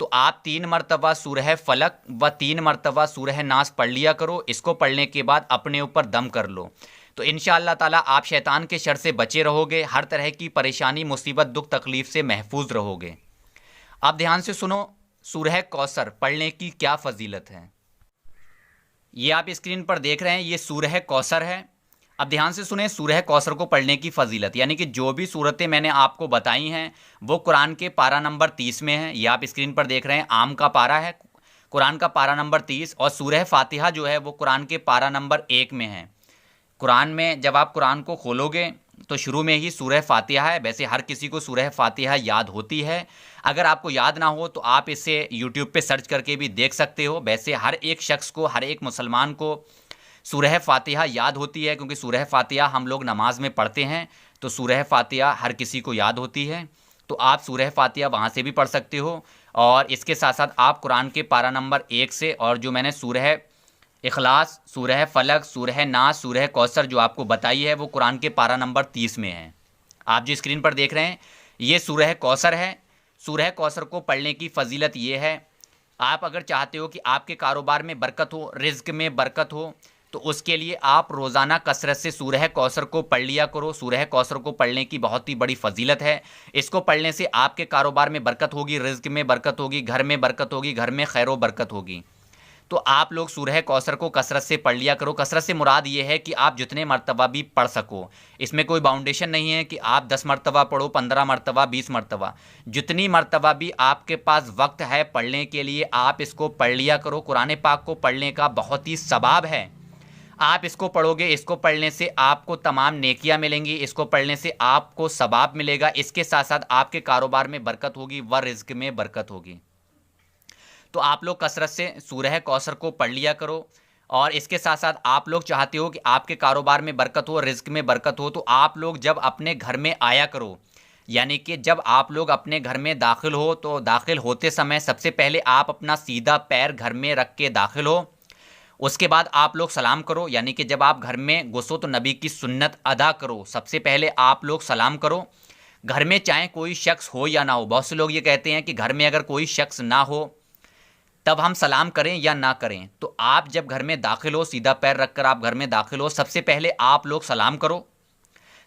تو آپ 3 مرتبہ سورہ فلق و 3 مرتبہ سورہ ناس پڑھ لیا کرو. اس کو پڑھنے کے بعد اپنے اوپر دم کر لو تو انشاءاللہ تعالیٰ آپ شیطان کے شر سے بچے رہو گے، ہر طرح کی پریشانی، مصیبت، دکھ تکلیف سے محفوظ رہو گے. اب دھیان سے سنو، سورہ کوثر پڑھنے کی کیا فضیلت ہے. یہ آپ اسکرین پر دیکھ رہے ہیں، یہ سورہ کوثر ہے. اب دھیان سے سنیں سورہ کوثر کو پڑھنے کی فضیلت، یعنی کہ جو بھی صورتیں میں نے آپ کو بتائی ہیں وہ قرآن کے پارہ نمبر 30 میں ہیں. یہ آپ اسکرین پر دیکھ رہے ہیں، عام کا پارہ ہے، قرآن کا پارہ نمبر 30، اور سورہ فاتحہ جو ہے وہ قرآن کے پارہ نمبر 1 میں ہے. قرآن میں جب آپ قرآن کو کھولو گے تو شروع میں ہی سورہ فاتحہ ہے. ویسے ہر کسی کو سورہ فاتحہ یاد ہوتی ہے، اگر آپ کو یاد نہ ہو تو آپ اسے یوٹیوب پہ سرچ کر کے بھی دیکھ سکتے ہو. ویسے ہر ایک شخص کو، ہر ایک مسلمان کو سورہ فاتحہ یاد ہوتی ہے، کیونکہ سورہ فاتحہ ہم لوگ نماز میں پڑھتے ہیں تو سورہ فاتحہ ہر کسی کو یاد ہوتی ہے. تو آپ سورہ فاتحہ وہاں سے بھی پڑھ سکتے ہو، اور اس کے ساتھ ساتھ آپ قرآن کے پارہ نمبر 1 سے، اور جو میں نے سورہ اخلاص، سورہ فلق، سورہ ناس، سورہ کوثر جو آپ کو بتائی ہے وہ قرآن کے پارہ نمبر 30 میں ہے. آپ جو اسکرین پر دیکھ رہے ہیں یہ سورہ کوثر ہے. سورہ کوثر کو پڑھنے کی فضیلت یہ ہے، آپ اگر چاہتے ہو کہ آپ کے کاروبار میں برکت ہو، رزق میں برکت ہو، تو اس کے لیے آپ روزانہ کثرت سے سورہ کوثر کو پڑھ لیا کرو. سورہ کوثر کو پڑھنے کی بہت ہی بڑی فضیلت ہے. اس کو پڑھنے سے آپ کے کاروبار میں برکت ہوگی، رزق میں برکت ہوگی، گھر میں برکت ہوگی، گھر میں خیر و برکت ہوگی. تو آپ لوگ سورہ کوثر کو کثرت سے پڑھ لیا کرو. کثرت سے مراد یہ ہے کہ آپ جتنے مرتبہ بھی پڑھ سکو، اس میں کوئی باؤنڈیشن نہیں ہے کہ آپ 10 مرتبہ پڑھو، 15 مرتبہ، 20 مرتبہ، جتنی مرتبہ بھی آپ کے پاس وقت ہے پڑھنے کے لیے آپ اس کو پڑھ لیا کرو. قرآن پاک کو پڑھنے کا بہت ہی ثواب ہے. آپ اس کو پڑھو گے، اس کو پڑھنے سے آپ کو تمام نیکیاں ملیں گی، اس کو پڑھنے سے آپ کو ثواب ملے گا. اس کے ساتھ ساتھ آپ کے کاروبار میں برکت ہوگی و رزق میں برکت ہوگی. تو آپ لوگ کثرت سے سورہ کوثر کو پڑھ لیا کرو. اور اس کے ساتھ ساتھ آپ لوگ چاہتے ہو کہ آپ کے کاروبار میں برکت ہو، رزق میں برکت ہو، تو آپ لوگ جب اپنے گھر میں آیا کرو، یعنی کہ جب آپ لوگ اپنے گھر میں داخل ہو تو داخل ہوتے سمے سب سے پہلے آپ اپنا سیدھا پیر گھر میں رکھ کے داخل ہو. اس کے بعد آپ لوگ سلام کرو، یعنی کہ جب آپ گھر میں گھسو تو نبی کی سنت ادا کرو. سب سے پہلے آپ لوگ سلام کرو. گھر میں چاہے کوئی شخص ہو یا نہ ہو، بہت سے لوگ یہ کہتے ہیں کہ گھر میں اگر کوئی شخص نہ ہو تب ہم سلام کریں یا نہ کریں. تو آپ جب گھر میں داخل ہو، سیدھا پیر رکھ کر آپ گھر میں داخل ہو، سب سے پہلے آپ لوگ سلام کرو.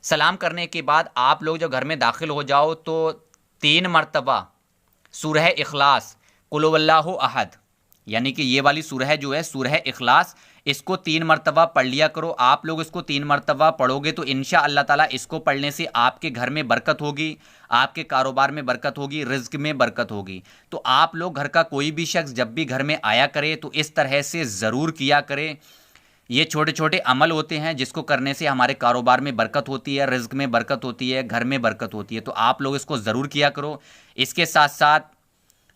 سلام کرنے کے بعد آپ لوگ جب گھر میں داخل ہو جاؤ تو 3 مرتبہ سورہ اخلاص، قل هو اللہ احد، یعنی کہ یہ والی سورہ جو ہے سورہ اخلاص، اس کو 3 مرتبہ پڑھ لیا کرو. آپ لوگ اس کو 3 مرتبہ پڑھو گے تو انشاءاللہ تعالیٰ اس کو پڑھنے سے آپ کے گھر میں برکت ہوگی، آپ کے کاروبار میں برکت ہوگی، رزق میں برکت ہوگی. تو آپ لوگ گھر کا کوئی بھی شخص جب بھی گھر میں آیا کرے تو اس طرح سے ضرور کیا کرے. یہ چھوٹے چھوٹے عمل ہوتے ہیں جس کو کرنے سے ہمارے کاروبار میں برکت ہوتی ہے، رزق میں برکت ہوتی ہے، گھر میں برکت ہوتی ہے. تو آپ لوگ اس کو ضرور کیا کرو. اس کے ساتھ ساتھ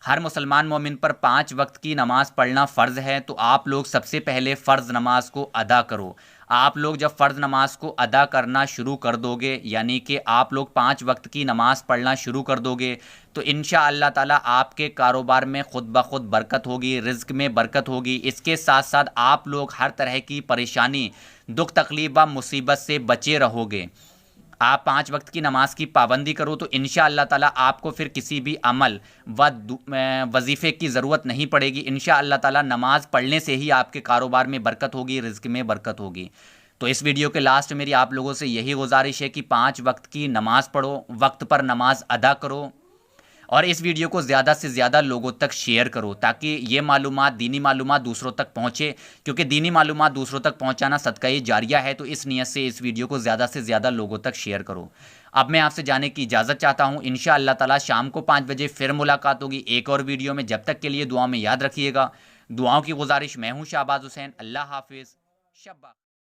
ہر مسلمان مومن پر 5 وقت کی نماز پڑھنا فرض ہے. تو آپ لوگ سب سے پہلے فرض نماز کو ادا کرو. آپ لوگ جب فرض نماز کو ادا کرنا شروع کر دو گے، یعنی کہ آپ لوگ 5 وقت کی نماز پڑھنا شروع کر دو گے، تو انشاءاللہ تعالیٰ آپ کے کاروبار میں خود بخود برکت ہوگی، رزق میں برکت ہوگی. اس کے ساتھ ساتھ آپ لوگ ہر طرح کی پریشانی، دکھ تکلیف و مصیبت سے بچے رہو گے. آپ 5 وقت کی نماز کی پابندی کرو تو انشاءاللہ تعالیٰ آپ کو پھر کسی بھی عمل و وظیفے کی ضرورت نہیں پڑے گی. انشاءاللہ تعالیٰ نماز پڑھنے سے ہی آپ کے کاروبار میں برکت ہوگی، رزق میں برکت ہوگی. تو اس ویڈیو کے لاسٹ میری آپ لوگوں سے یہی گزارش ہے کہ 5 وقت کی نماز پڑھو، وقت پر نماز ادا کرو، اور اس ویڈیو کو زیادہ سے زیادہ لوگوں تک شیئر کرو تاکہ یہ معلومات، دینی معلومات دوسروں تک پہنچے، کیونکہ دینی معلومات دوسروں تک پہنچانا صدقہ جاریہ ہے. تو اس نیت سے اس ویڈیو کو زیادہ سے زیادہ لوگوں تک شیئر کرو. اب میں آپ سے جانے کی اجازت چاہتا ہوں. انشاءاللہ تعالیٰ شام کو 5 بجے پھر ملاقات ہوگی ایک اور ویڈیو میں. جب تک کے لیے دعاؤں میں یاد رکھیے گا. دعاؤں کی گزارش، میں ہوں شہباز حسین. اللہ حافظ. شب